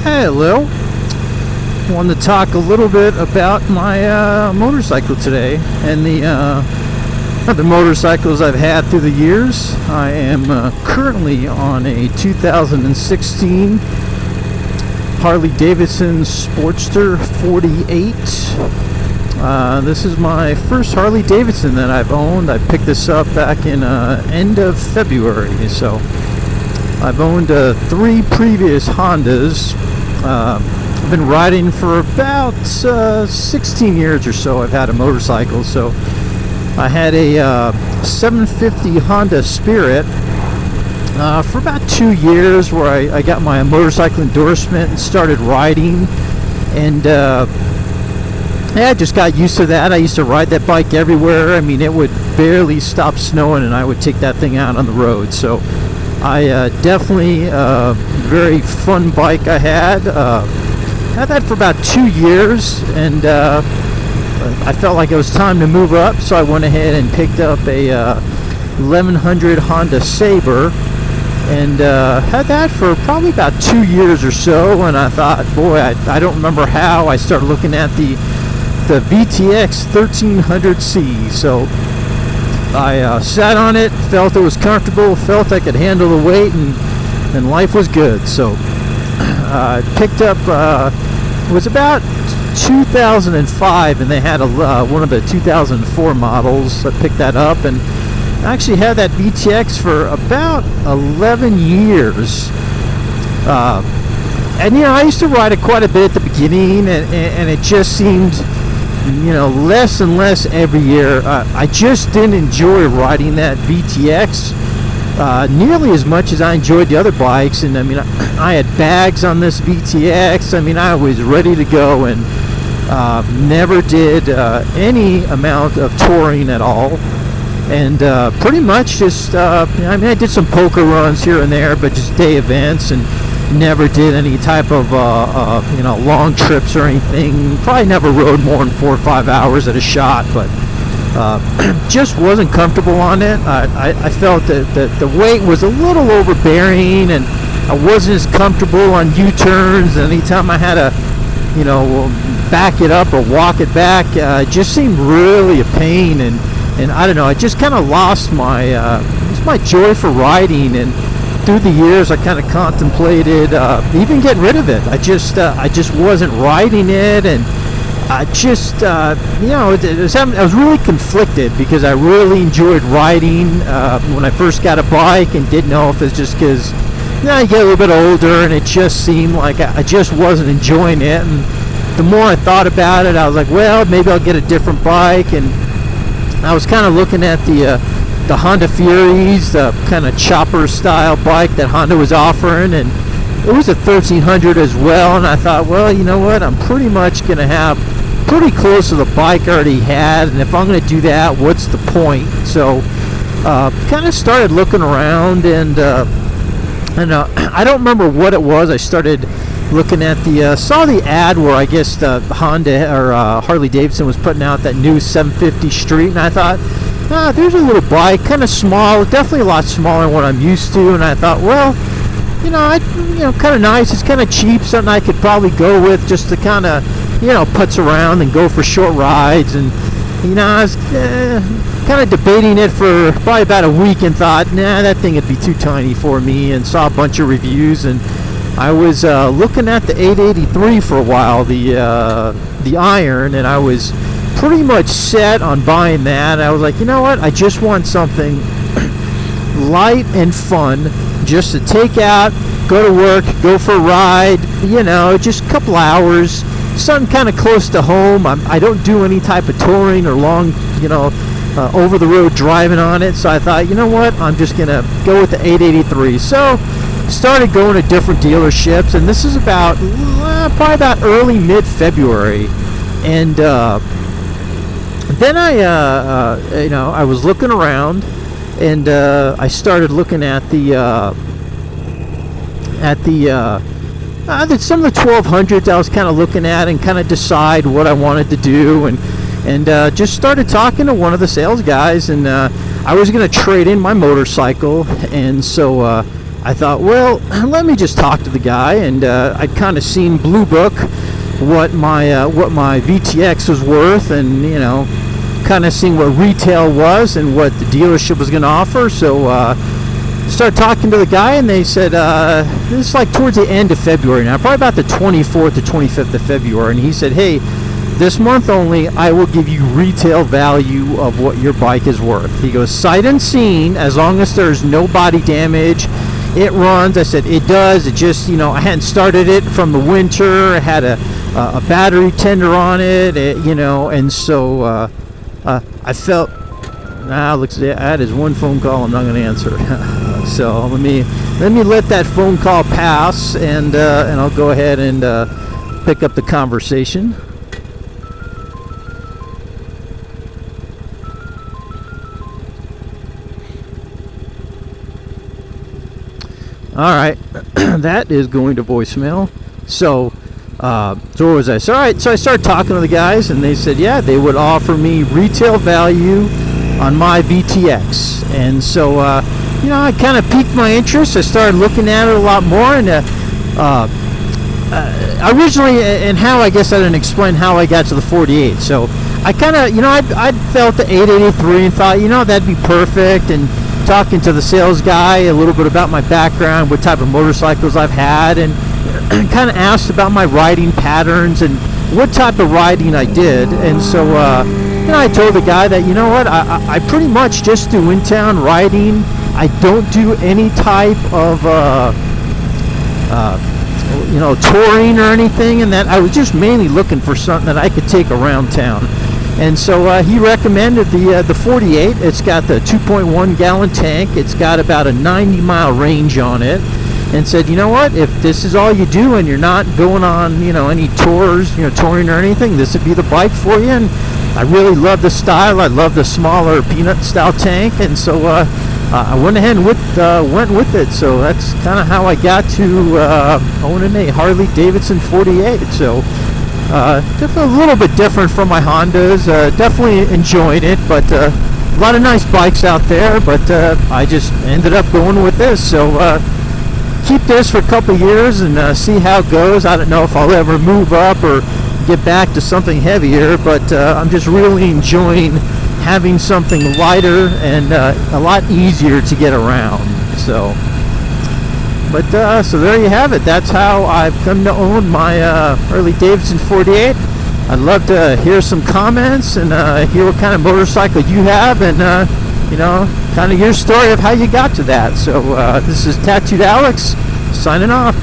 Hello. Wanted to talk a little bit about my motorcycle today and the other motorcycles I've had through the years. I am currently on a 2016 Harley Davidson Sportster 48. This is my first Harley Davidson that I've owned. I picked this up back in end of February. So I've owned 3 previous Hondas. I've been riding for about 16 years or so. I've had a motorcycle. So I had a 750 Honda Spirit for about 2 years, where I got my motorcycle endorsement and started riding. And I just got used to that. I used to ride that bike everywhere. I mean, it would barely stop snowing and I would take that thing out on the road. So I definitely very fun bike I had. Had that for about 2 years, and I felt like it was time to move up, so I went ahead and picked up a 1100 Honda Sabre, and had that for probably about 2 years or so. And I thought, boy, I don't remember how I started looking at the VTX 1300C. So I sat on it, felt it was comfortable, felt I could handle the weight, and life was good. So I picked up, it was about 2005, and they had one of the 2004 models. I picked that up, and I actually had that VTX for about 11 years. And I used to ride it quite a bit at the beginning, and it just seemed less and less every year. I just didn't enjoy riding that VTX nearly as much as I enjoyed the other bikes. And I mean, I had bags on this VTX. I mean, I was ready to go, and never did any amount of touring at all. And pretty much just, I did some poker runs here and there, but just day events, and never did any type of long trips or anything. Probably never rode more than 4 or 5 hours at a shot, but just wasn't comfortable on it. I felt that the weight was a little overbearing, and I wasn't as comfortable on U-turns. And anytime I had to back it up or walk it back, it just seemed really a pain. And I don't know, I just kind of lost my joy for riding. And through the years, I kind of contemplated even getting rid of it. I just wasn't riding it, and I just I was really conflicted, because I really enjoyed riding when I first got a bike, and didn't know if it's just because you get a little bit older, and it just seemed like I just wasn't enjoying it. And the more I thought about it, I was like, well, maybe I'll get a different bike. And I was kind of looking at the Honda Furies, the kind of chopper style bike that Honda was offering, and it was a 1300 as well. And I thought, well, you know what, I'm pretty much going to have pretty close to the bike I already had, and if I'm going to do that, what's the point? So kind of started looking around, and I don't remember what it was. I started looking at saw the ad where I guess the Honda or Harley Davidson was putting out that new 750 Street, and I thought, there's a little bike, kind of small, definitely a lot smaller than what I'm used to. And I thought, well, kind of nice. It's kind of cheap, something I could probably go with just to kind of, putz around and go for short rides. And I was kind of debating it for probably about a week, and thought, nah, that thing would be too tiny for me. And saw a bunch of reviews, and I was looking at the 883 for a while, the Iron, and I was pretty much set on buying that. I was like, you know what, I just want something light and fun, just to take out, go to work, go for a ride, just a couple hours, something kind of close to home. I don't do any type of touring or long, over the road driving on it. So I thought, you know what, I'm just gonna go with the 883. So started going to different dealerships, and this is about probably about early mid-February. And then I was looking around, and I started looking at some of the 1200s I was kind of looking at, and kind of decide what I wanted to do, and just started talking to one of the sales guys, and I was going to trade in my motorcycle. And so I thought, well, let me just talk to the guy, and I'd kind of seen Blue Book what my VTX was worth, and kind of seeing what retail was and what the dealership was going to offer. So started talking to the guy, and they said this is like towards the end of February now, probably about the 24th to 25th of February, and he said, hey, this month only, I will give you retail value of what your bike is worth. He goes, sight unseen, as long as there's no body damage, it runs. I said, it does. It just, I hadn't started it from the winter. It had a battery tender on it, and so I felt, looks, that is one phone call I'm not going to answer. So let me let that phone call pass, and I'll go ahead and pick up the conversation. All right, that is going to voicemail. So where was I? So, all right, so I started talking to the guys, and they said, yeah, they would offer me retail value on my VTX. And so, I kind of piqued my interest. I started looking at it a lot more, and originally, and how I guess I didn't explain how I got to the 48. So I kind of, I'd felt the 883 and thought, that'd be perfect. And talking to the sales guy a little bit about my background, what type of motorcycles I've had, and kind of asked about my riding patterns and what type of riding I did. And so I told the guy that, I pretty much just do in-town riding. I don't do any type of touring or anything, and that I was just mainly looking for something that I could take around town. And so he recommended the 48. It's got the 2.1 gallon tank. It's got about a 90-mile range on it, and said, you know what, if this is all you do and you're not going on any tours, touring or anything, this would be the bike for you. And I really love the style. I love the smaller peanut style tank, and so I went ahead and went with it. So that's kind of how I got to owning a Harley Davidson 48. So definitely a little bit different from my Hondas. Definitely enjoying it, but a lot of nice bikes out there. But I just ended up going with this. So keep this for a couple years and see how it goes. I don't know if I'll ever move up or get back to something heavier, but I'm just really enjoying having something lighter and a lot easier to get around. So there you have it. That's how I've come to own my Harley Davidson 48. I'd love to hear some comments and hear what kind of motorcycle you have, and kind of your story of how you got to that. So this is Tattooed Alex signing off.